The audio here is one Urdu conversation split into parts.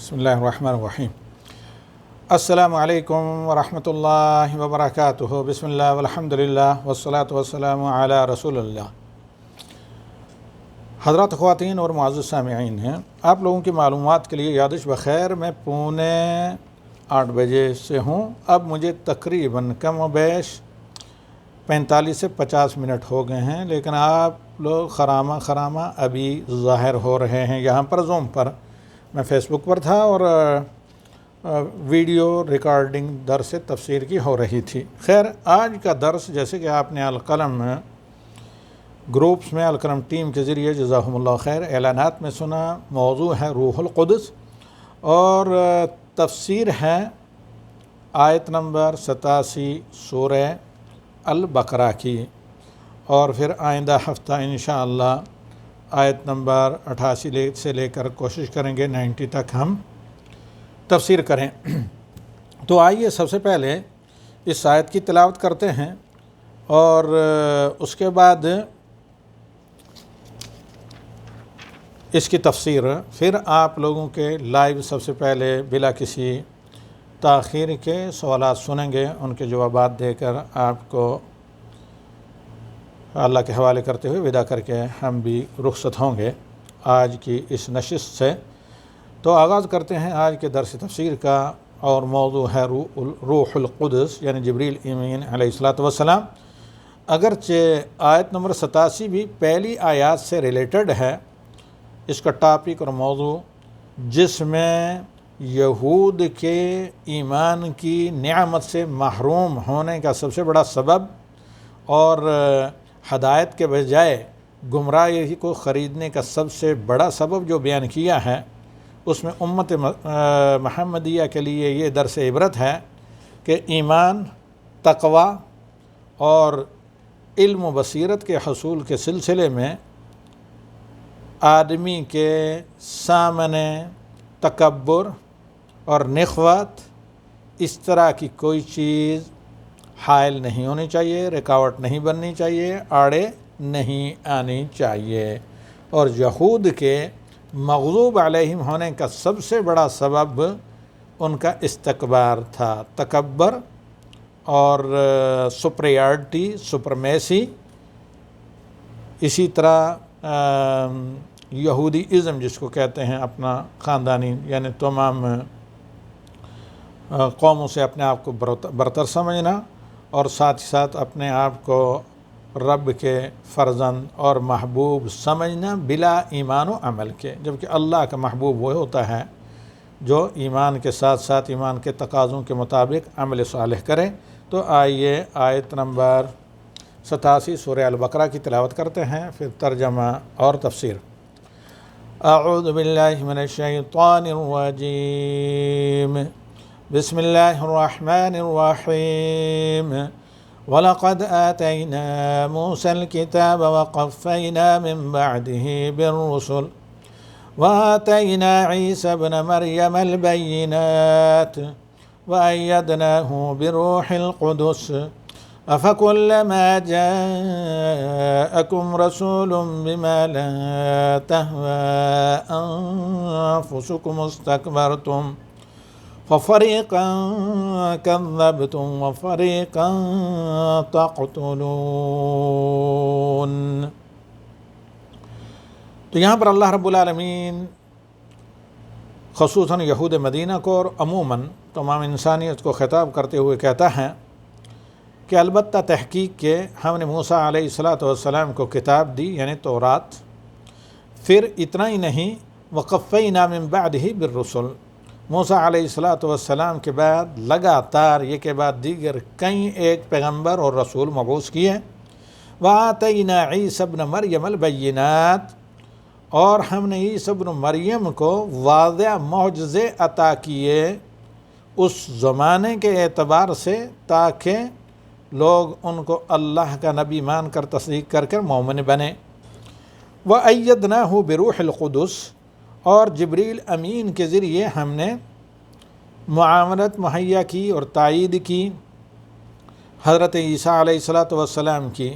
بسم اللہ الرحمن الرحیم۔ السلام علیکم ورحمۃ اللہ وبرکاتہ۔ بسم اللہ والحمد للہ والصلاۃ والسلام علی رسول اللہ۔ حضرات خواتین اور معزز سامعین ہیں، آپ لوگوں کی معلومات کے لیے یادش بخیر میں 7:45 بجے سے ہوں۔ اب مجھے تقریباً کم و بیش 45 سے 50 منٹ ہو گئے ہیں، لیکن آپ لوگ خرامہ ابھی ظاہر ہو رہے ہیں یہاں پر زوم پر۔ میں فیس بک پر تھا اور ویڈیو ریکارڈنگ درس تفسیر کی ہو رہی تھی۔ خیر، آج کا درس جیسے کہ آپ نے القلم گروپس میں القلم ٹیم کے ذریعے جزاہم اللہ خیر اعلانات میں سنا، موضوع ہے روح القدس اور تفسیر ہے آیت نمبر 87 سورہ البقرہ کی، اور پھر آئندہ ہفتہ انشاءاللہ آیت نمبر 88 سے لے کر کوشش کریں گے 90 تک ہم تفسیر کریں۔ تو آئیے سب سے پہلے اس آیت کی تلاوت کرتے ہیں اور اس کے بعد اس کی تفسیر، پھر آپ لوگوں کے لائیو سب سے پہلے بلا کسی تاخیر کے سوالات سنیں گے، ان کے جوابات دے کر آپ کو اللہ کے حوالے کرتے ہوئے ودا کر کے ہم بھی رخصت ہوں گے آج کی اس نشست سے۔ تو آغاز کرتے ہیں آج کے درس تفسیر کا، اور موضوع ہے روح القدس یعنی جبریل امین علیہ السلام۔ اگرچہ آیت نمبر 87 بھی پہلی آیات سے ریلیٹڈ ہے، اس کا ٹاپک اور موضوع، جس میں یہود کے ایمان کی نعمت سے محروم ہونے کا سب سے بڑا سبب اور ہدایت کے بجائے گمراہی کو خریدنے کا سب سے بڑا سبب جو بیان کیا ہے، اس میں امت محمدیہ کے لیے یہ درس عبرت ہے کہ ایمان، تقوی اور علم و بصیرت کے حصول کے سلسلے میں آدمی کے سامنے تکبر اور نخوت اس طرح کی کوئی چیز حائل نہیں ہونی چاہیے، رکاوٹ نہیں بننی چاہیے، آڑے نہیں آنی چاہیے۔ اور یہود کے مغضوب علیہم ہونے کا سب سے بڑا سبب ان کا استکبار تھا، تکبر اور سپریارٹی، سپرمیسی۔ اسی طرح یہودی ازم جس کو کہتے ہیں، اپنا خاندانی یعنی تمام قوموں سے اپنے آپ کو برتر سمجھنا، اور ساتھ ہی ساتھ اپنے آپ کو رب کے فرزند اور محبوب سمجھنا بلا ایمان و عمل کے، جبکہ اللہ کا محبوب وہ ہوتا ہے جو ایمان کے ساتھ ساتھ ایمان کے تقاضوں کے مطابق عمل صالح کرے۔ تو آئیے آیت نمبر 87 سورہ البقرہ کی تلاوت کرتے ہیں، پھر ترجمہ اور تفسیر۔ اعوذ باللہ من الشیطان الرجیم، بسم اللہ الرحمن الرحیم۔ وَلَقَدْ آتَيْنَا مُوسَى الْكِتَابَ وَقَفَّيْنَا مِن بَعْدِهِ بِالرُّسُلِ وَآتَيْنَا عِيسَى ابْنَ مَرْيَمَ الْبَيِّنَاتِ وَأَيَّدْنَاهُ بِرُوحِ الْقُدُسِ أَفَكُلَّمَا جَاءَكُمْ رَسُولٌ بِمَا لَا تَهْوَىٰ أَنفُسُكُمُ اسْتَكْبَرْتُمْ فَفَرِيقًا كَذَّبْتُمْ وَفَرِيقًا تَقْتُلُونَ۔ تو یہاں پر اللہ رب العالمین خصوصاً یہود مدینہ کو اور عموماً تمام انسانیت کو خطاب کرتے ہوئے کہتا ہے کہ البتہ تحقیق کے ہم نے موسیٰ علیہ السلام کو کتاب دی یعنی تورات، پھر اتنا ہی نہیں، وَقَفَّيْنَا مِن بَعْدِهِ بِالرُّسُلِ، موسیٰ علیہ السلام کے بعد لگاتار یہ کے بعد دیگر کئی ایک پیغمبر اور رسول مبعوث کیے۔ وَآتَيْنَا عِيسَى ابْنَ مَرْيَمَ الْبَيِّنَاتِ، اور ہم نے عیسی ابن مریم کو واضح معجزے عطا کیے اس زمانے کے اعتبار سے تاکہ لوگ ان کو اللہ کا نبی مان کر تصدیق کر کر مومن بنے۔ وَأَيَّدْنَاهُ بِرُوحِ الْقُدُسِ، اور جبریل امین کے ذریعے ہم نے معاونت مہیا کی اور تائید کی حضرت عیسیٰ علیہ السلام کی۔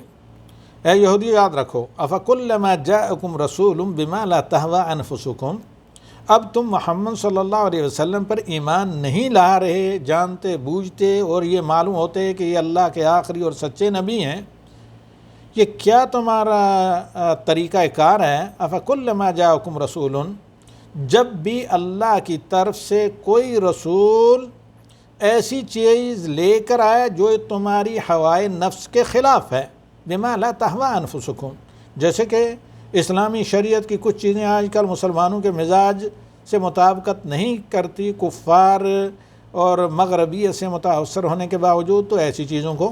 اے یہودی یاد رکھو، أَفَكُلَّمَا جَاءَكُمْ رَسُولٌ بِمَا لَا تَهْوَىٰ أَنفُسُكُمْ، اب تم محمد صلی اللہ علیہ وسلم پر ایمان نہیں لا رہے جانتے بوجھتے، اور یہ معلوم ہوتے کہ یہ اللہ کے آخری اور سچے نبی ہیں، یہ کیا تمہارا طریقہ کار ہے؟ افکلما جاءکم رسول، جب بھی اللہ کی طرف سے کوئی رسول ایسی چیز لے کر آئے جو تمہاری ہوائے نفس کے خلاف ہے، بما لا تہوی انفسکم، جیسے کہ اسلامی شریعت کی کچھ چیزیں آج کل مسلمانوں کے مزاج سے مطابقت نہیں کرتی، کفار اور مغربیت سے متاثر ہونے کے باوجود تو ایسی چیزوں کو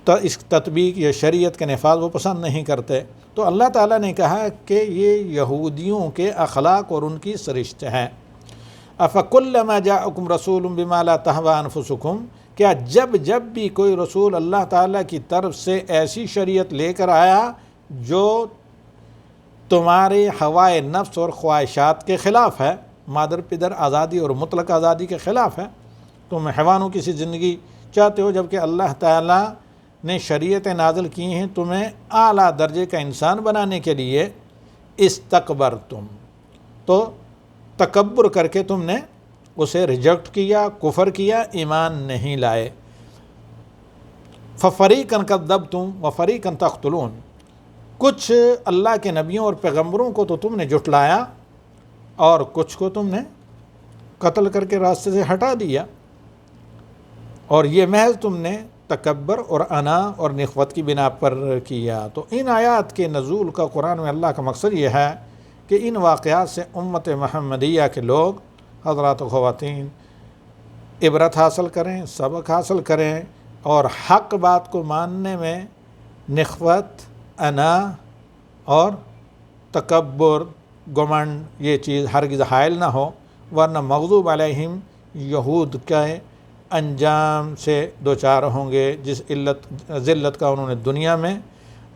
اس تطبیق یا شریعت کے نفاذ وہ پسند نہیں کرتے، تو اللہ تعالیٰ نے کہا کہ یہ یہودیوں کے اخلاق اور ان کی سرشت ہے۔ افکلما جاءکم رسول بما لا تہوی انفسکم، کیا جب بھی کوئی رسول اللہ تعالیٰ کی طرف سے ایسی شریعت لے کر آیا جو تمہارے ہوائے نفس اور خواہشات کے خلاف ہے، مادر پدر آزادی اور مطلق آزادی کے خلاف ہے، تم حیوانوں کی سی زندگی چاہتے ہو جبکہ اللہ تعالیٰ نے شریعتیں نازل کی ہیں تمہیں اعلیٰ درجے کا انسان بنانے کے لیے، استکبرتم، تو تکبر کر کے تم نے اسے ریجیکٹ کیا، کفر کیا، ایمان نہیں لائے۔ ففریقا کذبتم وفریقا تقتلون، کچھ اللہ کے نبیوں اور پیغمبروں کو تو تم نے جھٹلایا اور کچھ کو تم نے قتل کر کے راستے سے ہٹا دیا، اور یہ محض تم نے تکبر اور انا اور نخوت کی بنا پر کیا۔ تو ان آیات کے نزول کا قرآن میں اللہ کا مقصد یہ ہے کہ ان واقعات سے امت محمدیہ کے لوگ، حضرات و خواتین، عبرت حاصل کریں، سبق حاصل کریں، اور حق بات کو ماننے میں نخوت، انا اور تکبر، گمنڈ یہ چیز ہرگز حائل نہ ہو، ورنہ مغضوب علیہم یہود کے انجام سے دوچار ہوں گے، جس ذلت کا انہوں نے دنیا میں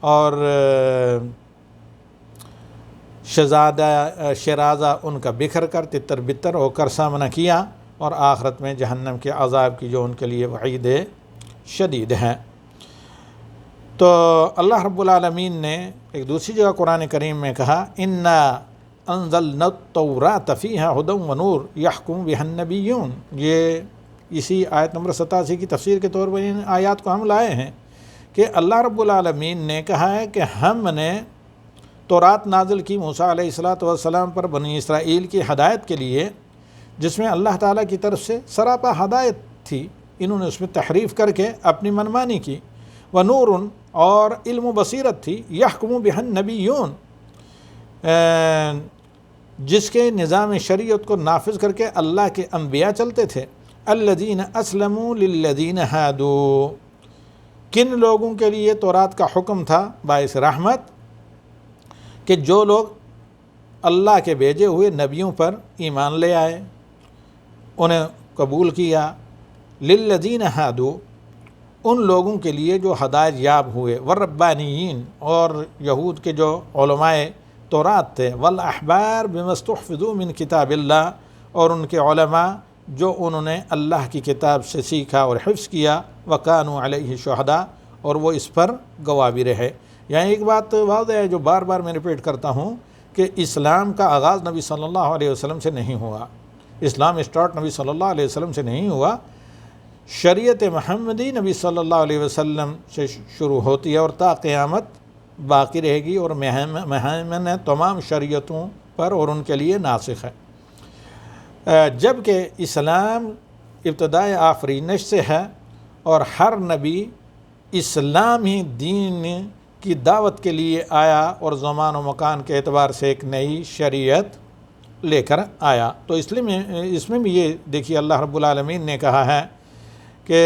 اور شرازہ ان کا بکھر کر تتر بتر ہو کر سامنا کیا، اور آخرت میں جہنم کے عذاب کی جو ان کے لیے وعید شدید ہے۔ تو اللہ رب العالمین نے ایک دوسری جگہ قرآن کریم میں کہا انا انزلنا التوراۃ فیہا ھدی ونور یحکم بہا النبیون، یہ اسی آیت نمبر 87 کی تفسیر کے طور پر ان آیات کو ہم لائے ہیں کہ اللہ رب العالمین نے کہا ہے کہ ہم نے تورات نازل کی موسیٰ علیہ السلام پر بنی اسرائیل کی ہدایت کے لیے، جس میں اللہ تعالیٰ کی طرف سے سراپا ہدایت تھی، انہوں نے اس میں تحریف کر کے اپنی منمانی کی، ونور، اور علم و بصیرت تھی، یحکم بہا النبیون، جس کے نظام شریعت کو نافذ کر کے اللہ کے انبیاء چلتے تھے۔ الذین اسلموا للذین ہادوا، کن لوگوں کے لیے تورات کا حکم تھا باعث رحمت، کہ جو لوگ اللہ کے بھیجے ہوئے نبیوں پر ایمان لے آئے، انہیں قبول کیا، للذین ہادوا، ان لوگوں کے لیے جو ہدایت یاب ہوئے، والربانیین، اور یہود کے جو علماء تورات تھے، والاحبار بما استحفظوا من کتاب اللہ، اور ان کے علماء جو انہوں نے اللہ کی کتاب سے سیکھا اور حفظ کیا، وکانوا علیہ شہداء، اور وہ اس پر گواہ بھی رہے۔ یہاں ایک بات واضح ہے جو بار بار میں ریپیٹ کرتا ہوں کہ اسلام کا آغاز نبی صلی اللہ علیہ وسلم سے نہیں ہوا، اسلام اسٹارٹ نبی صلی اللہ علیہ وسلم سے نہیں ہوا، شریعت محمدی نبی صلی اللہ علیہ وسلم سے شروع ہوتی ہے اور تا قیامت باقی رہے گی، اور مہیمن ہے تمام شریعتوں پر اور ان کے لیے ناسخ ہے۔ جبکہ اسلام ابتدائے آفرینش سے ہے، اور ہر نبی اسلامی دین کی دعوت کے لیے آیا اور زمان و مکان کے اعتبار سے ایک نئی شریعت لے کر آیا۔ تو اس میں بھی یہ دیکھیے اللہ رب العالمین نے کہا ہے کہ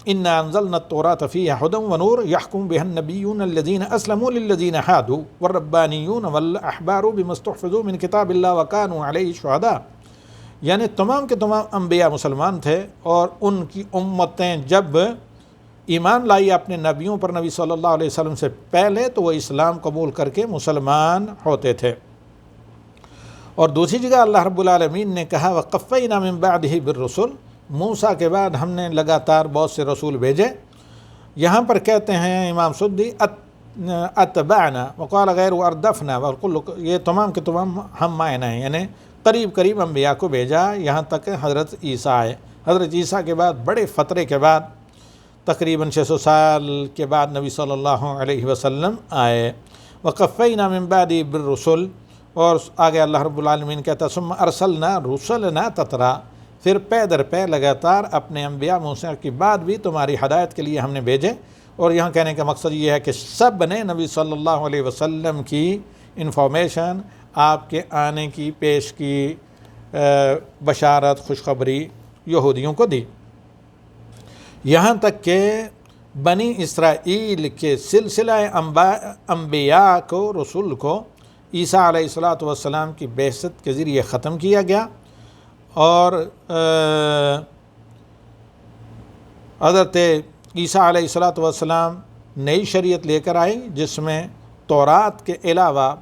انا انزلنا التوراۃ فیہا ھدی ونور یحکم بہا النبیون الذین اسلموا للذین ہادوا والربانیون والاحبار بما استحفظوا من کتاب اللہ وکانوا علیہ شہداء، یعنی تمام کے تمام انبیاء مسلمان تھے، اور ان کی امتیں جب ایمان لائی اپنے نبیوں پر نبی صلی اللہ علیہ وسلم سے پہلے، تو وہ اسلام قبول کر کے مسلمان ہوتے تھے۔ اور دوسری جگہ اللہ رب العالمین نے کہا وَقَفَّيْنَا مِن بَعْدِهِ بِالرُّسُلِ، موسیٰ کے بعد ہم نے لگاتار بہت سے رسول بھیجے۔ یہاں پر کہتے ہیں امام سدی اتبعنا وقال غیر اردفنا، اور یہ تمام کے تمام ہم معنی ہیں، یعنی قریب قریب انبیاء کو بھیجا یہاں تک کہ حضرت عیسیٰ آئے۔ حضرت عیسیٰ کے بعد بڑے فترے کے بعد تقریباً 600 سال کے بعد نبی صلی اللہ علیہ وسلم آئے۔ وقفینا من بعد بالرسل، اور آگے اللہ رب العالمین کہتا ثم ارسلنا رسلنا تترا، پھر پے در پے لگاتار اپنے انبیاء موسیٰ کی بعد بھی تمہاری ہدایت کے لیے ہم نے بھیجے۔ اور یہاں کہنے کا مقصد یہ ہے کہ سب نے نبی صلی اللہ علیہ وسلم کی انفارمیشن، آپ کے آنے کی پیش کی بشارت، خوشخبری یہودیوں کو دی، یہاں تک کہ بنی اسرائیل کے سلسلہ انبیاء کو، رسول کو عیسیٰ علیہ السلام کی بعثت کے ذریعے ختم کیا گیا، اور حضرت عیسیٰ علیہ السلام نئی شریعت لے کر آئی، جس میں تورات کے علاوہ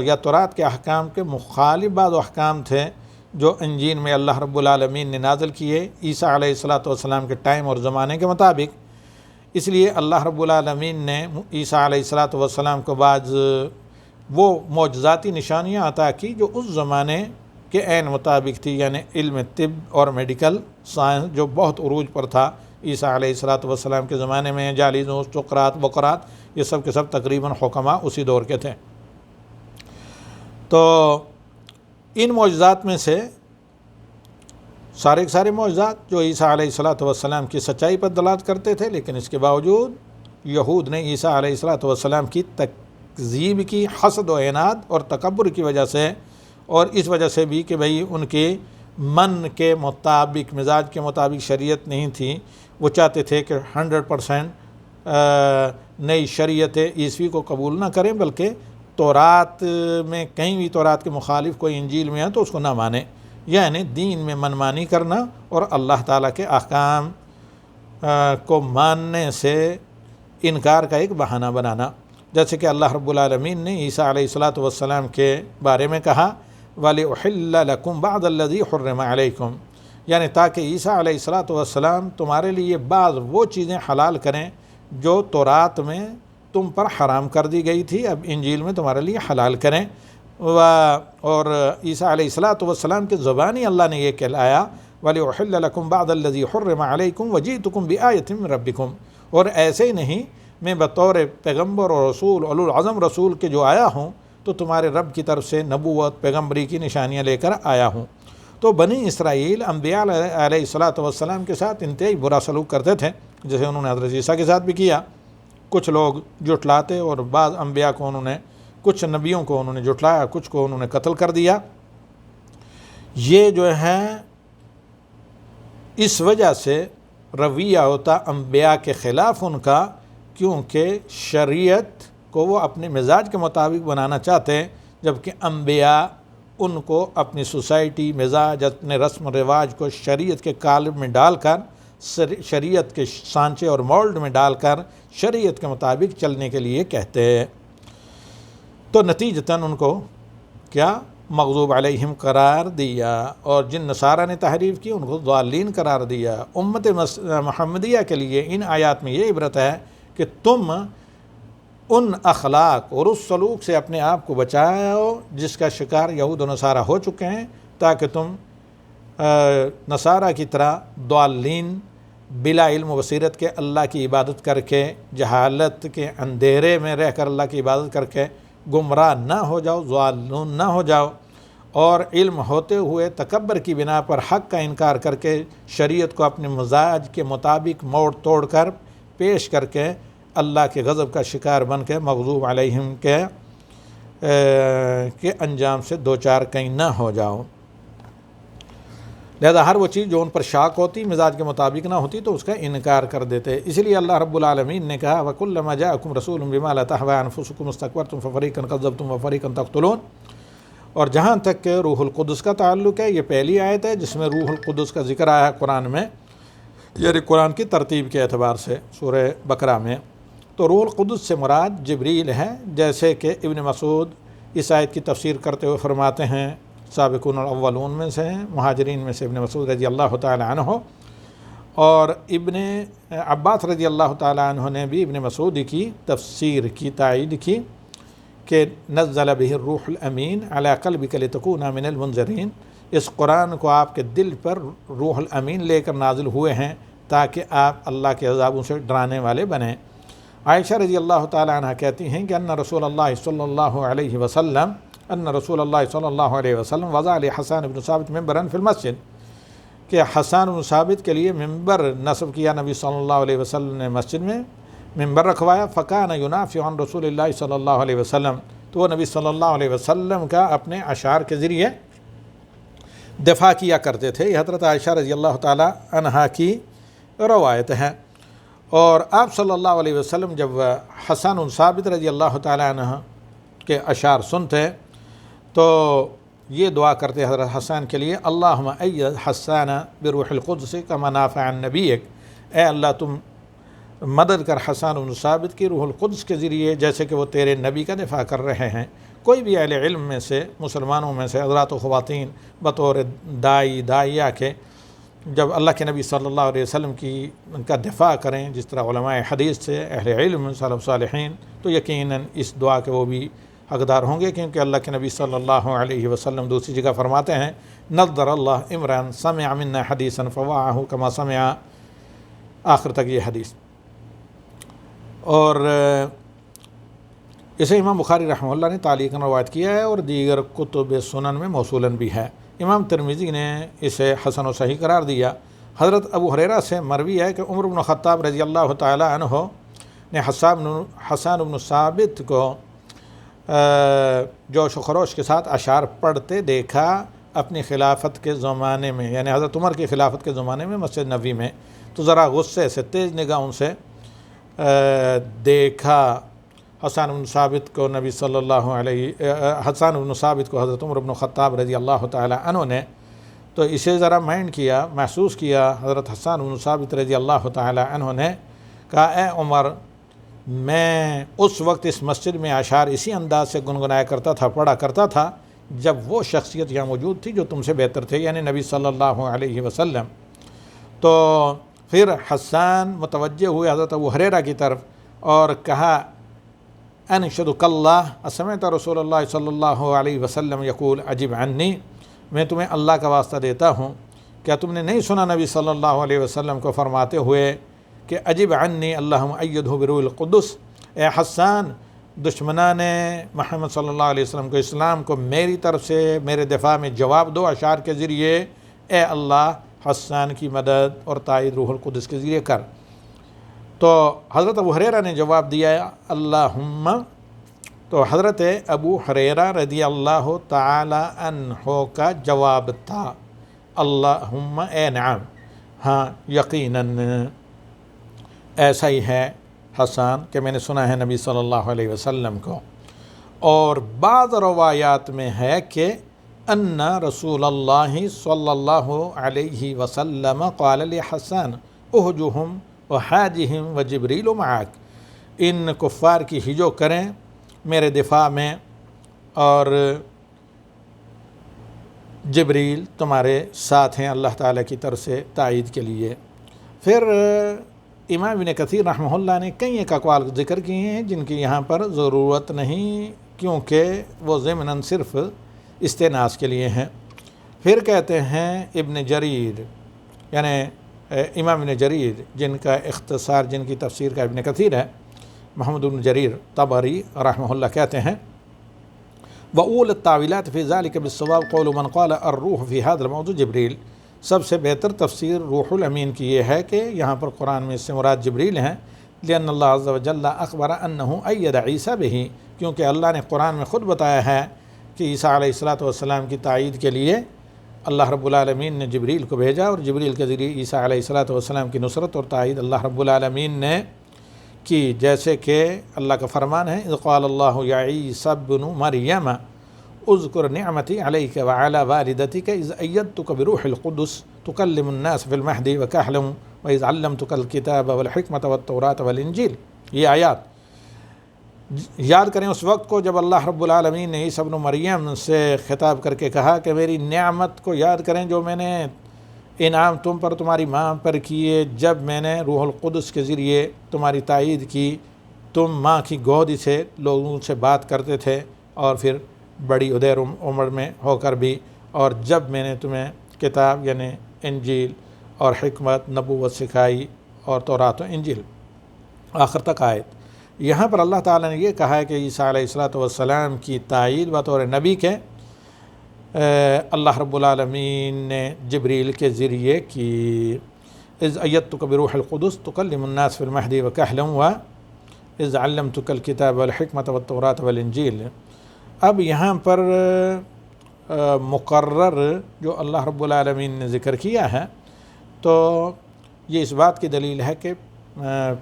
یا تورات کے احکام کے مخالف بعض احکام تھے جو انجیل میں اللہ رب العالمین نے نازل کیے عیسیٰ علیہ السلام کے ٹائم اور زمانے کے مطابق۔ اس لیے اللہ رب العالمین نے عیسیٰ علیہ السلام کو بعض وہ معجزاتی نشانیاں عطا کی جو اس زمانے کے عین مطابق تھی، یعنی علم طب اور میڈیکل سائنس جو بہت عروج پر تھا عیسیٰ علیہ السلام کے زمانے میں۔ جالیزوس، سقراط، بقراط، یہ سب کے سب تقریباً حکماء اسی دور کے تھے۔ تو ان معجزات میں سے سارے کے سارے معجزات جو عیسیٰ علیہ السلام کی سچائی پر دلالت کرتے تھے، لیکن اس کے باوجود یہود نے عیسیٰ علیہ السلام کی تکذیب کی، حسد و عناد اور تکبر کی وجہ سے، اور اس وجہ سے بھی کہ بھئی ان کے من کے مطابق، مزاج کے مطابق شریعت نہیں تھی۔ وہ چاہتے تھے کہ 100% نئی شریعت عیسوی کو قبول نہ کریں، بلکہ تورات میں کہیں بھی تورات کے مخالف کوئی انجیل میں ہے تو اس کو نہ مانیں، یعنی دین میں منمانی کرنا اور اللہ تعالیٰ کے احکام کو ماننے سے انکار کا ایک بہانہ بنانا۔ جیسے کہ اللہ رب العالمین نے عیسیٰ علیہ السلام کے بارے میں کہا وَلِأُحِلَّ لَكُمْ بَعْضَ الَّذِي حُرِّمَ عَلَيْكُمْ، یعنی تاکہ عیسیٰ علیہ السلام تمہارے لیے بعض وہ چیزیں حلال کریں جو تورات میں تم پر حرام کر دی گئی تھی، اب انجیل میں تمہارے لیے حلال کریں۔ اور عیسیٰ علیہ السلام کے زبانی اللہ نے یہ کہلایا وَلِأُحِلَّ لَكُمْ بَعْضَ الَّذِي حُرِّمَ عَلَيْكُمْ وَجِئْتُكُمْ بِآيَةٍ مِّن رَبِّكُمْ، اور ایسے ہی نہیں، میں بطور پیغمبر اور رسول، اولو العزم رسول کے جو آیا ہوں تو تمہارے رب کی طرف سے نبوت، پیغمبری کی نشانیاں لے کر آیا ہوں۔ تو بنی اسرائیل انبیاء علیہ السلام کے ساتھ انتہائی برا سلوک کرتے تھے، جیسے انہوں نے حضرت عیسیٰ کے ساتھ بھی کیا۔ کچھ لوگ جھٹلاتے اور بعض انبیاء کو انہوں نے، کچھ نبیوں کو انہوں نے جھٹلایا، کچھ کو انہوں نے قتل کر دیا۔ یہ جو ہے اس وجہ سے رویہ ہوتا انبیاء کے خلاف ان کا، کیونکہ شریعت کو وہ اپنے مزاج کے مطابق بنانا چاہتے ہیں، جبکہ انبیاء ان کو اپنی سوسائٹی، مزاج، اپنے رسم و رواج کو شریعت کے قالب میں ڈال کر، شریعت کے سانچے اور مولڈ میں ڈال کر شریعت کے مطابق چلنے کے لیے کہتے ہیں۔ تو نتیجتاً ان کو کیا مغضوب علیہم قرار دیا، اور جن نصارہ نے تحریف کی ان کو ضالین قرار دیا۔ امت محمدیہ کے لیے ان آیات میں یہ عبرت ہے کہ تم ان اخلاق اور اس سلوک سے اپنے آپ کو بچاؤ جس کا شکار یہود و نصارہ ہو چکے ہیں، تاکہ تم نصارہ کی طرح ضالین، بلا علم و بصیرت کے اللہ کی عبادت کر کے، جہالت کے اندھیرے میں رہ کر اللہ کی عبادت کر کے گمراہ نہ ہو جاؤ، ضالون نہ ہو جاؤ، اور علم ہوتے ہوئے تکبر کی بنا پر حق کا انکار کر کے شریعت کو اپنے مزاج کے مطابق موڑ توڑ کر پیش کر کے اللہ کے غضب کا شکار بن کے مغضوب علیہم کے انجام سے دوچار کہیں نہ ہو جاؤ۔ لہذا ہر وہ چیز جو ان پر شاق ہوتی، مزاج کے مطابق نہ ہوتی، تو اس کا انکار کر دیتے۔ اسی لیے اللہ رب العالمین نے کہا وَكُلَّمَا جَاءَكُمْ رَسُولٌ بِمَا لَا تَهْوَىٰ أَنفُسُكُمُ اسْتَكْبَرْتُمْ فَفَرِيقًا كَذَّبْتُمْ وَفَرِيقًا تَقْتُلُونَ۔ اور جہاں تک کہ روح القدس کا تعلق ہے، یہ پہلی آیت ہے جس میں روح القدس کا ذکر آیا ہے قرآن میں، یعنی قرآن کی ترتیب کے اعتبار سے سورہ بقرہ میں۔ تو روح القدس سے مراد جبریل ہے، جیسے کہ ابن مسعود اس آیت کی تفسیر کرتے ہوئے فرماتے ہیں، سابقون الاولون میں سے ہیں، مہاجرین میں سے ابن مسعود رضی اللہ تعالی عنہ، اور ابن عباس رضی اللہ تعالیٰ عنہ نے بھی ابن مسعود کی تفسیر کی تائید کی کہ نزل به الروح الامین علی قلبک لتکون من المنذرین، اس قرآن کو آپ کے دل پر روح الامین لے کر نازل ہوئے ہیں تاکہ آپ اللہ کے عذابوں سے ڈرانے والے بنیں۔ عائشہ رضی اللہ تعالیٰ عنہ کہتی ہیں کہ ان رسول اللہ صلی اللہ علیہ وسلم وضع لحسان بن ثابت منبرا فی المسجد، کہ حسان بن ثابت کے لیے ممبر نصب کیا نبی صلی اللہ علیہ وسلم نے مسجد میں ممبر رکھوایا۔ فکان ینافع عن رسول اللہ صلی اللہ علیہ وسلم، تو وہ نبی صلی اللہ علیہ وسلم کا اپنے اشعار کے ذریعے دفاع کیا کرتے تھے۔ یہ حضرت عائشہ رضی اللہ تعالی عنہا کی روایت ہے۔ اور آپ صلی اللہ علیہ وسلم جب حسان بن ثابت رضی اللہ تعالی عنہ کے اشعار سنتے تو یہ دعا کرتے حضرت حسان کے لیے، اللہم اید حسان بروح القدس کما نافع عن نبیک، اے اللہ تم مدد کر حسان بن ثابت کی روح القدس کے ذریعے جیسے کہ وہ تیرے نبی کا دفاع کر رہے ہیں۔ کوئی بھی اہل علم میں سے، مسلمانوں میں سے حضرات و خواتین بطور داعیہ کے جب اللہ کے نبی صلی اللہ علیہ وسلم کی ان کا دفاع کریں، جس طرح علماء حدیث سے اہل علم سلف صالحین، تو یقیناً اس دعا کے وہ بھی حقدار ہوں گے، کیونکہ اللہ کے نبی صلی اللہ علیہ وسلم دوسری جگہ فرماتے ہیں نظر اللہ عمران سمع منا حدیثا فوعہ کما سمع، آخر تک یہ حدیث۔ اور اسے امام بخاری رحمہ اللہ نے تعلیقاً روایت کیا ہے اور دیگر کتب سنن میں موصولاً بھی ہے۔ امام ترمذی نے اسے حسن و صحیح قرار دیا۔ حضرت ابو ہریرہ سے مروی ہے کہ عمر بن خطاب رضی اللہ تعالی عنہ نے حسان بن ثابت کو جوش و خروش کے ساتھ اشعار پڑھتے دیکھا اپنی خلافت کے زمانے میں، یعنی حضرت عمر کی خلافت کے زمانے میں مسجد نبوی میں، تو ذرا غصے سے تیز نگاہوں سے دیکھا حسان بن ثابت کو نبی صلی اللہ علیہ حسان بن ثابت کو حضرت عمر بن خطاب رضی اللہ تعالی عنہ نے، تو اسے ذرا مائنڈ کیا، محسوس کیا۔ حضرت حسان بن ثابت رضی اللہ تعالی عنہ نے کہا اے عمر، میں اس وقت اس مسجد میں اشعار اسی انداز سے گنگنایا کرتا تھا، پڑھا کرتا تھا جب وہ شخصیت یہاں موجود تھی جو تم سے بہتر تھے، یعنی نبی صلی اللہ علیہ وسلم۔ تو پھر حسان متوجہ ہوئے حضرت ابو ہریرہ کی طرف اور کہا انشدک اللہ اسمعت رسول اللہ صلی اللہ علیہ وسلم یقول عجب عنی، میں تمہیں اللہ کا واسطہ دیتا ہوں، کیا تم نے نہیں سنا نبی صلی اللہ علیہ وسلم کو فرماتے ہوئے کہ عجب عنی اللہم ایدہ بروح القدس، اے حسان دشمنان محمد صلی اللہ علیہ وسلم کو، اسلام کو میری طرف سے میرے دفاع میں جواب دو اشعار کے ذریعے، اے اللہ حسان کی مدد اور تائید روح القدس کے ذریعے کر۔ تو حضرت ابو ہریرہ نے جواب دیا اللہم، تو حضرت ابو ہریرہ رضی اللہ تعالی عنہ کا جواب تھا اللہم اے نعم، ہاں یقیناً ایسا ہی ہے حسان کہ میں نے سنا ہے نبی صلی اللہ علیہ وسلم کو۔ اور بعض روایات میں ہے کہ ان رسول اللہ صلی اللہ علیہ وسلم قال لحسان اہجہم وحاجہم وجبریل معاک، ان کفار کی ہجو کریں میرے دفاع میں اور جبریل تمہارے ساتھ ہیں اللہ تعالیٰ کی طرف سے تائید کے لیے۔ پھر امام ابن کثیر رحمہ اللہ نے کئی ایک اقوال ذکر کیے ہیں جن کی یہاں پر ضرورت نہیں، کیونکہ وہ ضمناً صرف استئناس کے لیے ہیں۔ پھر کہتے ہیں ابن جریر، یعنی امام ابن جریر جن کا اختصار جن کی تفسیر کا ابن کثیر ہے، محمد بن جریر طبری رحمہ اللہ کہتے ہیں وَأُولَ التَّعْوِيلَاتِ فِي ذَلِكَ بِالصَّوَابِ قَوْلُ مَنْ قَالَ الرُّوحُ فِي هَذَا الْمَوْضِعِ جبریل، سب سے بہتر تفسیر روح الامین کی یہ ہے کہ یہاں پر قرآن میں اس سے مراد جبریل ہیں، لأن اللہ عز وجل اخبر انہ اید عیسیٰ بہ، کیونکہ اللہ نے قرآن میں خود بتایا ہے کہ عیسیٰ علیہ السلام کی تائید کے لیے اللہ رب العالمین نے جبریل کو بھیجا، اور جبریل کے ذریعے عیسیٰ علیہ السلام کی نصرت اور تائید اللہ رب العالمین نے کی، جیسے کہ اللہ کا فرمان ہے اذ قال اللہ یا عیسیٰ ابن مریم اذکر نعمتی علیک وعلی والدتک اذ ایدتک بروح القدس تکلم الناس فی المہدی وکہلا واذ علمتک الکتاب والحکمت والتوراۃ والانجیل۔ یہ آیات یاد کریں اس وقت کو جب اللہ رب العالمین نے عیسیٰ ابن مریم سے خطاب کر کے کہا کہ میری نعمت کو یاد کریں جو میں نے انعام تم پر تمہاری ماں پر کیے جب میں نے روح القدس کے ذریعے تمہاری تائید کی، تم ماں کی گود سے لوگوں سے بات کرتے تھے اور پھر بڑی ادیر عمر میں ہو کر بھی، اور جب میں نے تمہیں کتاب یعنی انجیل اور حکمت نبوت سکھائی اور تورات و انجیل، آخر تک آیت۔ یہاں پر اللہ تعالیٰ نے یہ کہا ہے کہ عیسیٰ علیہ الصلوۃ والسلام کی تائید بطور نبی کے اللہ رب العالمین نے جبریل کے ذریعے کی۔ اذ ایدتک بروح القدس تکلم الناس فی المہد وکہلا واذ علمتک الکتاب والحکمت والتوراۃ والانجیل۔ اب یہاں پر مقرر جو اللہ رب العالمین نے ذکر کیا ہے، تو یہ اس بات کی دلیل ہے کہ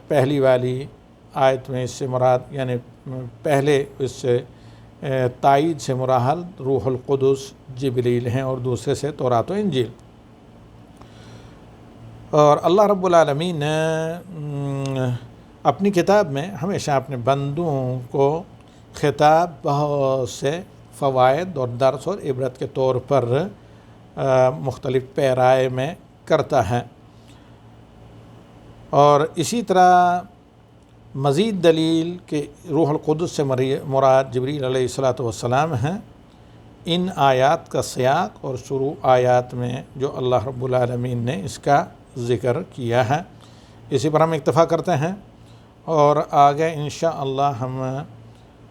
پہلی والی آیت میں اس سے مراد یعنی پہلے اس سے تائید سے مراد روح القدس جبریل ہیں اور دوسرے سے تورات و انجیل۔ اور اللہ رب العالمین نے اپنی کتاب میں ہمیشہ اپنے بندوں کو خطاب بہت سے فوائد اور درس اور عبرت کے طور پر مختلف پیرائے میں کرتا ہے، اور اسی طرح مزید دلیل کہ روح القدس سے مراد جبریل علیہ الصلوۃ والسلام ہیں۔ ان آیات کا سیاق اور شروع آیات میں جو اللہ رب العالمین نے اس کا ذکر کیا ہے، اسی پر ہم اکتفا کرتے ہیں، اور آگے انشاءاللہ ہم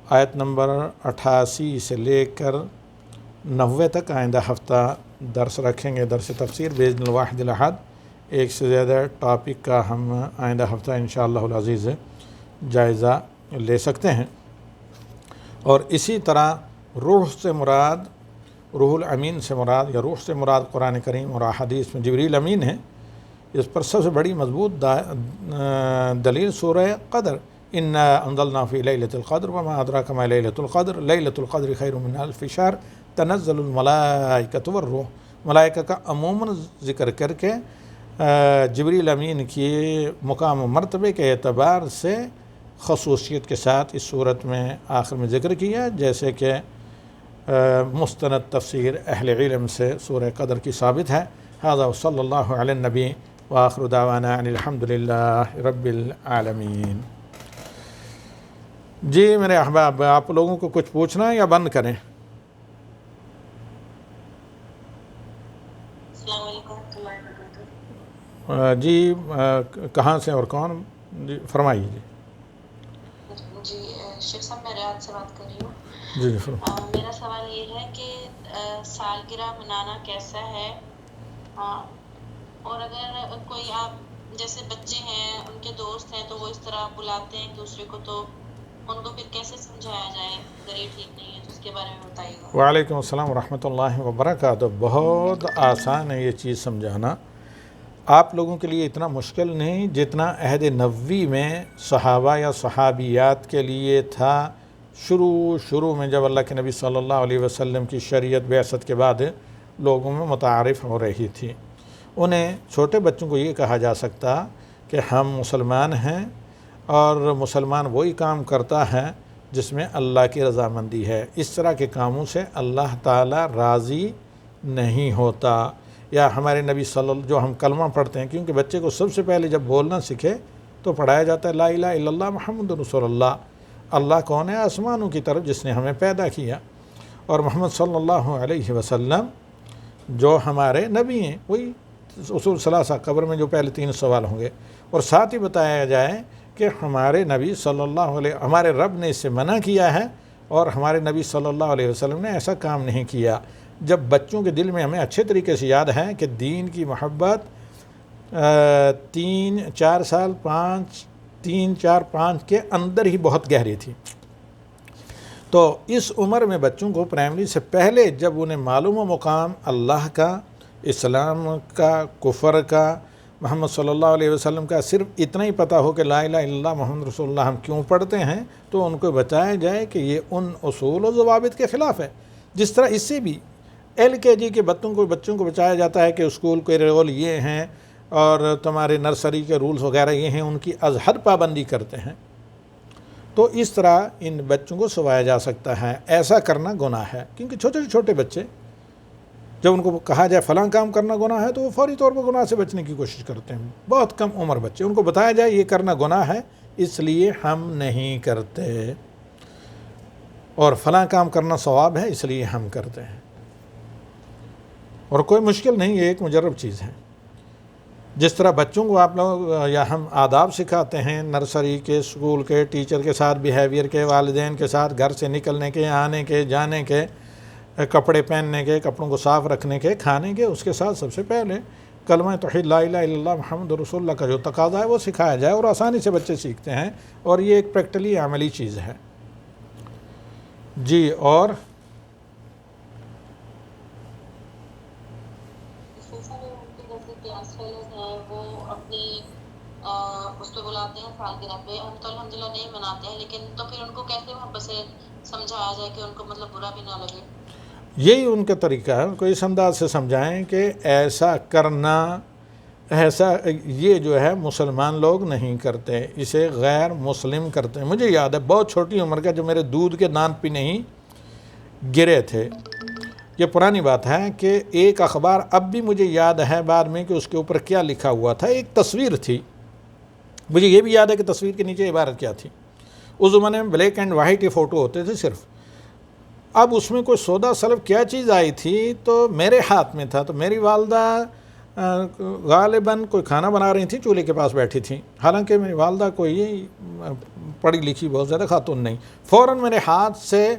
آیت نمبر 88 سے لے کر 90 تک آئندہ ہفتہ درس رکھیں گے، درس تفسیر باذن الواحد الاحد۔ ایک سے زیادہ ٹاپک کا ہم آئندہ ہفتہ انشاءاللہ العزیز جائزہ لے سکتے ہیں۔ اور اسی طرح روح سے مراد، روح الامین سے مراد یا روح سے مراد قرآن کریم اور احادیث میں جبریل امین ہے، اس پر سب سے بڑی مضبوط دلیل سورہ قدر، انا انزلنا فی لیلۃ القدر وما ادراک ما لیلۃ القدر لیلۃ القدر خیر من الف شہر تنزل الملائکۃ والروح۔ ملائکہ کا عموماً ذکر کر کے جبریل امین کی مقام و مرتبے کے اعتبار سے خصوصیت کے ساتھ اس صورت میں آخر میں ذکر کیا، جیسے کہ مستند تفسیر اہل علم سے سورہ قدر کی ثابت ہے۔ ھذا وصلی اللہ علی النبی وآخر دعوانا ان الحمد للہ رب العالمین۔ جی میرے احباب، آپ لوگوں کو کچھ پوچھنا ہے یا بند کریں؟ السلام علیکم ورحمۃ اللہ وبرکاتہ۔ جی کہاں سے اور کون؟ جی فرمائیے۔ جی شیخ صاحب، میں ریاض سے بات کر رہی ہوں۔ جی میرا سوال یہ ہے کہ سالگرہ منانا کیسا ہے، اور اگر کوئی آپ جیسے بچے ہیں ان کے دوست ہیں تو وہ اس طرح بلاتے ہیں ایک دوسرے کو، تو ان کو پھر کیسے سمجھایا جائے اگر یہ ٹھیک نہیں ہے، تو اس کے بارے میں بتائیے گا۔ وعلیکم السلام ورحمۃ اللہ وبرکاتہ۔ بہت آسان ہے یہ چیز سمجھانا، آپ لوگوں کے لیے اتنا مشکل نہیں جتنا عہد نبوی میں صحابہ یا صحابیات کے لیے تھا۔ شروع میں جب اللہ کے نبی صلی اللہ علیہ وسلم کی شریعت بعثت کے بعد لوگوں میں متعارف ہو رہی تھی، انہیں چھوٹے بچوں کو یہ کہا جا سکتا کہ ہم مسلمان ہیں، اور مسلمان وہی کام کرتا ہے جس میں اللہ کی رضامندی ہے، اس طرح کے کاموں سے اللہ تعالیٰ راضی نہیں ہوتا۔ یا ہمارے نبی جو ہم کلمہ پڑھتے ہیں، کیونکہ بچے کو سب سے پہلے جب بولنا سیکھے تو پڑھایا جاتا ہے لا الہ الا اللہ محمد رسول اللہ، اللہ کون ہے؟ آسمانوں کی طرف جس نے ہمیں پیدا کیا، اور محمد صلی اللہ علیہ وسلم جو ہمارے نبی ہیں، وہی اصول ثلاثہ قبر میں جو پہلے 3 سوال ہوں گے، اور ساتھ ہی بتایا جائے کہ ہمارے نبی صلی اللہ علیہ ہمارے رب نے اس سے منع کیا ہے، اور ہمارے نبی صلی اللہ علیہ وسلم نے ایسا کام نہیں کیا۔ جب بچوں کے دل میں ہمیں اچھے طریقے سے یاد ہے کہ دین کی محبت 3 4 5 کے اندر ہی بہت گہری تھی، تو اس عمر میں بچوں کو پرائمری سے پہلے جب انہیں معلوم و مقام اللہ کا، اسلام کا، کفر کا، محمد صلی اللہ علیہ وسلم کا صرف اتنا ہی پتہ ہو کہ لا الہ الا اللہ محمد رسول اللہ ہم کیوں پڑھتے ہیں، تو ان کو بتایا جائے کہ یہ ان اصول و ضوابط کے خلاف ہے۔ جس طرح اس سے بھی LKG کے بچوں کو بتایا جاتا ہے کہ اسکول کے رول یہ ہیں اور تمہارے نرسری کے رولز وغیرہ یہ ہیں، ان کی از حد پابندی کرتے ہیں، تو اس طرح ان بچوں کو سمجھایا جا سکتا ہے۔ ایسا کرنا گناہ ہے، کیونکہ چھوٹے بچے جب ان کو کہا جائے فلاں کام کرنا گناہ ہے تو وہ فوری طور پر گناہ سے بچنے کی کوشش کرتے ہیں. بہت کم عمر بچے، ان کو بتایا جائے یہ کرنا گناہ ہے اس لیے ہم نہیں کرتے، اور فلاں کام کرنا ثواب ہے اس لیے ہم کرتے ہیں. اور کوئی مشکل نہیں، یہ ایک مجرب چیز ہے. جس طرح بچوں کو آپ لوگ یا ہم آداب سکھاتے ہیں نرسری کے، اسکول کے، ٹیچر کے ساتھ بیہیویئر کے، والدین کے ساتھ، گھر سے نکلنے کے، آنے کے، جانے کے، کپڑے پہننے کے، کپڑوں کو صاف رکھنے کے، کھانے کے، اس کے ساتھ سب سے پہلے کلمہ توحید لا الہ الا اللہ محمد رسول اللہ کا جو تقاضا ہے وہ سکھایا جائے، اور آسانی سے بچے سیکھتے ہیں، اور یہ ایک پریکٹیکلی عملی چیز ہے. جی اور جیسے کلاس فیلوز ہیں وہ اپنی اس پہ بلاتے ہیں سالگرہ پہ، ہم تو الحمدللہ نہیں مناتے ہیں، لیکن تو پھر ان کو کیسے محبت سے سمجھایا جائے کہ ان کو مطلب برا بھی نہ لگے؟ یہی ان کا طریقہ ہے، ان کو اس انداز سے سمجھائیں کہ ایسا کرنا، ایسا یہ جو ہے مسلمان لوگ نہیں کرتے، اسے غیر مسلم کرتے ہیں. مجھے یاد ہے بہت چھوٹی عمر کا جو میرے دودھ کے دان پہ نہیں گرے تھے، یہ پرانی بات ہے کہ ایک اخبار اب بھی مجھے یاد ہے بعد میں کہ اس کے اوپر کیا لکھا ہوا تھا. ایک تصویر تھی، مجھے یہ بھی یاد ہے کہ تصویر کے نیچے عبارت کیا تھی. اس زمانے میں black and white he photo ہوتے تھے صرف. اب اس میں کوئی سودا سلب کیا چیز آئی تھی تو میرے ہاتھ میں تھا، تو میری والدہ غالباً کوئی کھانا بنا رہی تھی، چولہے کے پاس بیٹھی تھیں، حالانکہ میری والدہ کوئی پڑھی لکھی بہت زیادہ خاتون نہیں. فوراً میرے ہاتھ سے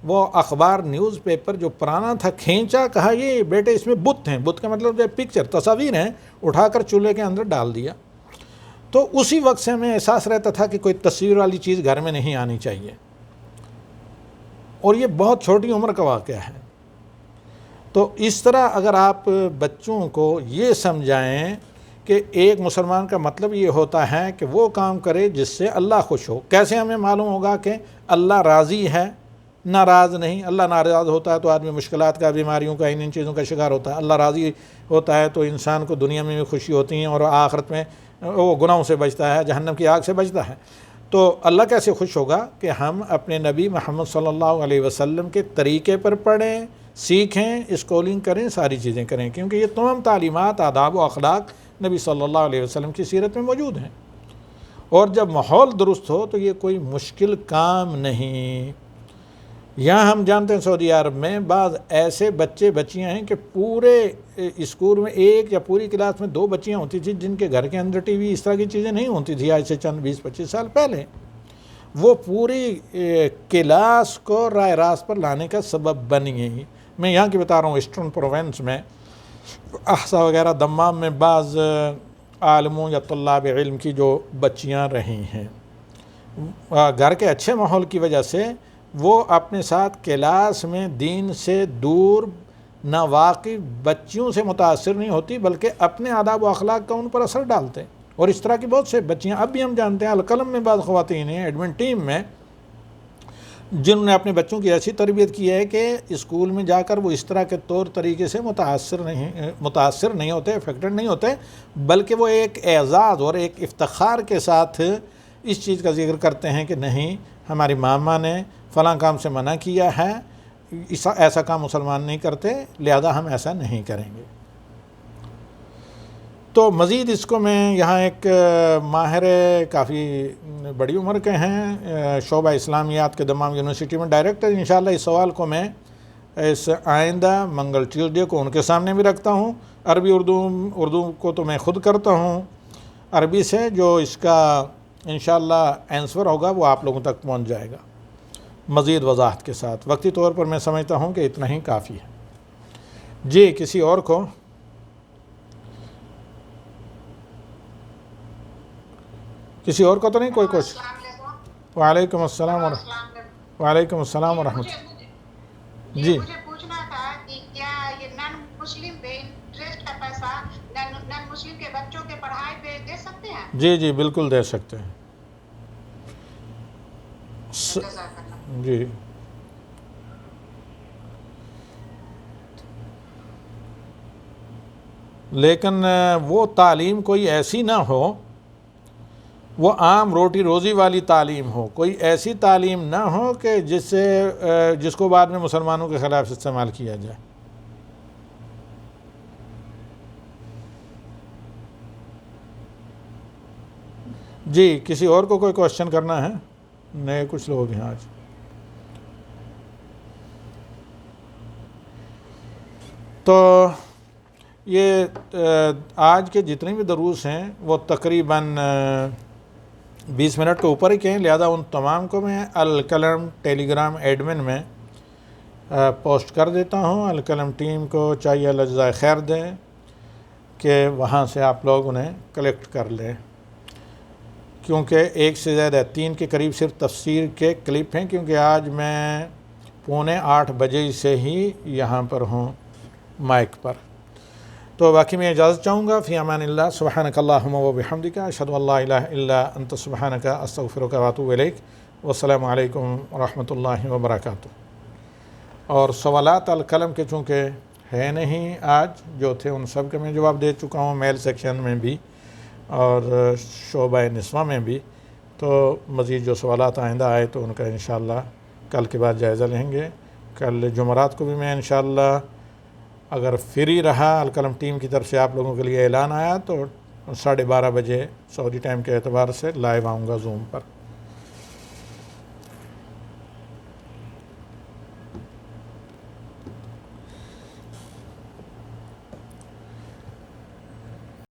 وہ اخبار نیوز پیپر جو پرانا تھا کھینچا، کہا یہ بیٹے اس میں بت ہیں، بت کا مطلب جو پکچر تصاویر ہیں، اٹھا کر چولہے کے اندر ڈال دیا. تو اسی وقت سے ہمیں احساس رہتا تھا کہ کوئی تصویر والی چیز گھر میں نہیں آنی چاہیے، اور یہ بہت چھوٹی عمر کا واقعہ ہے. تو اس طرح اگر آپ بچوں کو یہ سمجھائیں کہ ایک مسلمان کا مطلب یہ ہوتا ہے کہ وہ کام کرے جس سے اللہ خوش ہو. کیسے ہمیں معلوم ہوگا کہ اللہ راضی ہے، ناراض نہیں؟ اللہ ناراض ہوتا ہے تو آدمی مشکلات کا، بیماریوں کا، ان چیزوں کا شکار ہوتا ہے. اللہ راضی ہوتا ہے تو انسان کو دنیا میں بھی خوشی ہوتی ہیں اور آخرت میں وہ گناہوں سے بچتا ہے، جہنم کی آگ سے بچتا ہے. تو اللہ کیسے خوش ہوگا کہ ہم اپنے نبی محمد صلی اللہ علیہ وسلم کے طریقے پر پڑھیں، سیکھیں، اسکولنگ کریں، ساری چیزیں کریں، کیونکہ یہ تمام تعلیمات، آداب و اخلاق نبی صلی اللہ علیہ وسلم کی سیرت میں موجود ہیں. اور جب ماحول درست ہو تو یہ کوئی مشکل کام نہیں. یہاں ہم جانتے ہیں سعودی عرب میں بعض ایسے بچے بچیاں ہیں کہ پورے اسکول میں ایک یا پوری کلاس میں 2 بچیاں ہوتی تھیں جن کے گھر کے اندر ٹی وی اس طرح کی چیزیں نہیں ہوتی تھی آج سے چند 20-25 سال پہلے. وہ پوری کلاس کو رائے راست پر لانے کا سبب بن گئی. میں یہاں کی بتا رہا ہوں ایسٹرن پروونس میں، احسا وغیرہ، دمام میں بعض عالموں یا طلاب علم کی جو بچیاں رہی ہیں، گھر کے اچھے ماحول کی وجہ سے وہ اپنے ساتھ کلاس میں دین سے دور ناواقف بچیوں سے متاثر نہیں ہوتی، بلکہ اپنے آداب و اخلاق کا ان پر اثر ڈالتے. اور اس طرح کی بہت سے بچیاں اب بھی ہم جانتے ہیں. القلم میں بعض خواتین ہیں ایڈمن ٹیم میں جنہوں نے اپنے بچوں کی ایسی تربیت کی ہے کہ اسکول میں جا کر وہ اس طرح کے طور طریقے سے متاثر نہیں ہوتے، افیکٹڈ نہیں ہوتے، بلکہ وہ ایک اعزاز اور ایک افتخار کے ساتھ اس چیز کا ذکر کرتے ہیں کہ نہیں، ہماری ماما نے فلاں کام سے منع کیا ہے، ایسا کام مسلمان نہیں کرتے، لہذا ہم ایسا نہیں کریں گے. تو مزید اس کو میں یہاں ایک ماہر کافی بڑی عمر کے ہیں، شعبہ اسلامیات کے دمام یونیورسٹی میں ڈائریکٹر. انشاءاللہ اس سوال کو میں اس آئندہ منگل ٹیوزڈے کو ان کے سامنے بھی رکھتا ہوں. عربی اردو کو تو میں خود کرتا ہوں عربی سے، جو اس کا انشاءاللہ آنسر ہوگا وہ آپ لوگوں تک پہنچ جائے گا مزید وضاحت کے ساتھ. وقتی طور پر میں سمجھتا ہوں کہ اتنا ہی کافی ہے. جی کسی اور کو؟ کسی اور کو تو نہیں کوئی کچھ؟ وعلیکم السلام وعلیکم السلام ورحمۃ اللہ. جی مجھے پوچھنا تھا کہ کیا یہ نان مسلم پہ انٹرسٹ کا پیسہ نان مسلم کے بچوں کے پڑھائی پہ دے سکتے ہیں؟ جی جی بالکل دے سکتے ہیں. جی لیکن وہ تعلیم کوئی ایسی نہ ہو، وہ عام روٹی روزی والی تعلیم ہو، کوئی ایسی تعلیم نہ ہو کہ جس کو بعد میں مسلمانوں کے خلاف استعمال کیا جائے. جی کسی اور کو کوئی کوشچن کرنا ہے؟ نئے کچھ لوگ ہیں آج. تو یہ آج کے جتنے بھی دروس ہیں وہ تقریباً 20 منٹ کے اوپر ہی کے ہیں، لہذا ان تمام کو میں القلم ٹیلی گرام ایڈمن میں پوسٹ کر دیتا ہوں. القلم ٹیم کو چاہیے اللہ جزائے خیر دیں کہ وہاں سے آپ لوگ انہیں کلیکٹ کر لیں، کیونکہ 1 سے زیادہ 3 کے قریب صرف تفسیر کے کلپ ہیں، کیونکہ آج میں 7:45 بجے سے ہی یہاں پر ہوں مائک پر. تو باقی میں اجازت چاہوں گا. فی امان اللہ. سبحانک اللہم و بحمدک، اشہد ان لا الہ الا انت، سبحانک، استغفرک و اتوب الیک. والسلام علیکم ورحمۃ اللہ وبرکاتہ. اور سوالات القلم کے چونکہ ہے نہیں آج، جو تھے ان سب کے میں جواب دے چکا ہوں، میل سیکشن میں بھی اور شعبہ نسواں میں بھی. تو مزید جو سوالات آئندہ آئے تو ان کا انشاءاللہ کل کے بعد جائزہ لیں گے. کل جمعرات کو بھی میں انشاءاللہ اگر فری رہا، القلم ٹیم کی طرف سے آپ لوگوں کے لیے اعلان آیا تو 12:30 بجے سعودی ٹائم کے اعتبار سے لائیو آؤں گا زوم پر.